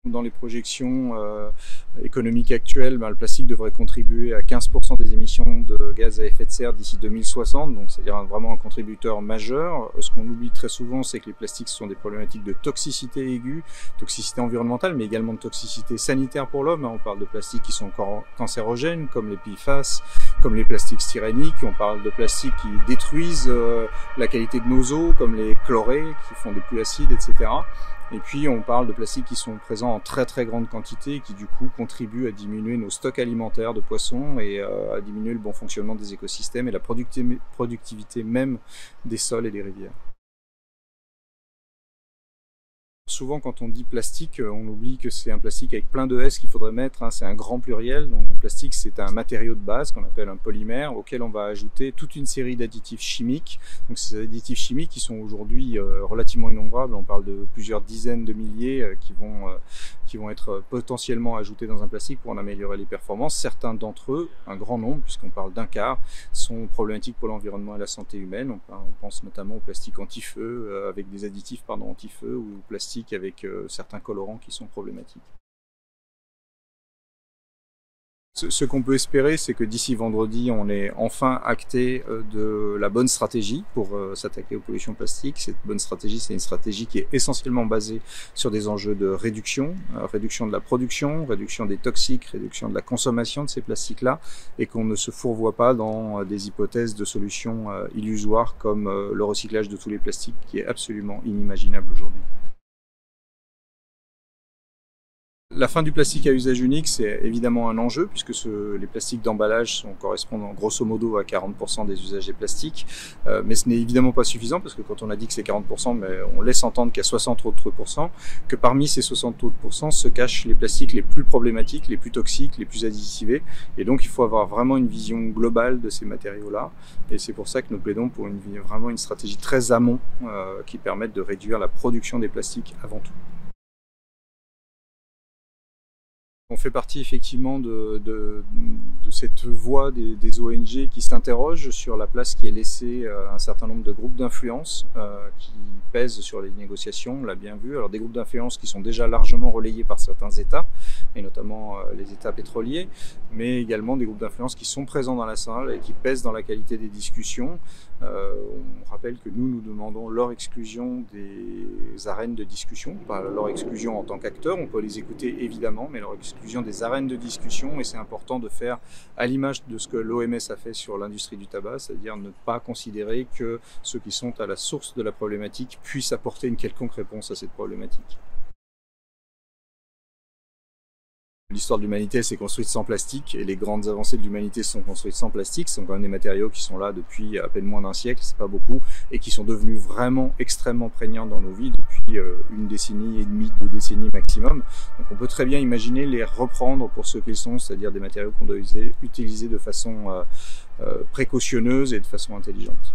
Dans les projections économiques actuelles, le plastique devrait contribuer à 15% des émissions de gaz à effet de serre d'ici 2060, donc c'est-à-dire vraiment un contributeur majeur. Ce qu'on oublie très souvent, c'est que les plastiques sont des problématiques de toxicité aiguë, toxicité environnementale, mais également de toxicité sanitaire pour l'homme. On parle de plastiques qui sont cancérogènes, comme les PFAS, comme les plastiques styréniques. On parle de plastiques qui détruisent la qualité de nos eaux, comme les chlorés, qui font des pluies acides, etc. Et puis on parle de plastiques qui sont présents en très très grande quantité et qui du coup contribuent à diminuer nos stocks alimentaires de poissons et à diminuer le bon fonctionnement des écosystèmes et la productivité même des sols et des rivières. Souvent, quand on dit plastique, on oublie que c'est un plastique avec plein de S qu'il faudrait mettre, c'est un grand pluriel. Donc le plastique, c'est un matériau de base qu'on appelle un polymère, auquel on va ajouter toute une série d'additifs chimiques. Donc ces additifs chimiques qui sont aujourd'hui relativement innombrables, on parle de plusieurs dizaines de milliers qui vont être potentiellement ajoutés dans un plastique pour en améliorer les performances. Certains d'entre eux, un grand nombre, puisqu'on parle d'un quart, sont problématiques pour l'environnement et la santé humaine. On pense notamment au plastique anti-feu, avec des additifs anti-feu, ou au plastique avec certains colorants qui sont problématiques. Ce qu'on peut espérer, c'est que d'ici vendredi, on ait enfin acté de la bonne stratégie pour s'attaquer aux pollutions plastiques. Cette bonne stratégie, c'est une stratégie qui est essentiellement basée sur des enjeux de réduction, réduction de la production, réduction des toxiques, réduction de la consommation de ces plastiques-là, et qu'on ne se fourvoie pas dans des hypothèses de solutions illusoires comme le recyclage de tous les plastiques, qui est absolument inimaginable aujourd'hui. La fin du plastique à usage unique, c'est évidemment un enjeu, puisque les plastiques d'emballage correspondent grosso modo à 40% des usages des plastiques. Mais ce n'est évidemment pas suffisant, parce que quand on a dit que c'est 40%, mais on laisse entendre qu'il y a 60 autres %, que parmi ces 60 autres % se cachent les plastiques les plus problématiques, les plus toxiques, les plus additivés. Et donc il faut avoir vraiment une vision globale de ces matériaux-là. Et c'est pour ça que nous plaidons pour vraiment une stratégie très amont qui permette de réduire la production des plastiques avant tout. On fait partie effectivement de cette voie des ONG qui s'interrogent sur la place qui est laissée à un certain nombre de groupes d'influence qui pèsent sur les négociations, on l'a bien vu. Alors des groupes d'influence qui sont déjà largement relayés par certains États, et notamment les États pétroliers, mais également des groupes d'influence qui sont présents dans la salle et qui pèsent dans la qualité des discussions. On rappelle que nous demandons leur exclusion des arènes de discussion, pas leur exclusion en tant qu'acteurs, on peut les écouter évidemment, mais leur exclusion des arènes de discussion, et c'est important de faire à l'image de ce que l'OMS a fait sur l'industrie du tabac, c'est-à-dire ne pas considérer que ceux qui sont à la source de la problématique puissent apporter une quelconque réponse à cette problématique. L'histoire de l'humanité s'est construite sans plastique, et les grandes avancées de l'humanité sont construites sans plastique. Ce sont quand même des matériaux qui sont là depuis à peine moins d'un siècle, c'est pas beaucoup, et qui sont devenus vraiment extrêmement prégnants dans nos vies depuis une décennie et demie, 2 décennies maximum. Donc on peut très bien imaginer les reprendre pour ce qu'ils sont, c'est-à-dire des matériaux qu'on doit utiliser de façon précautionneuse et de façon intelligente.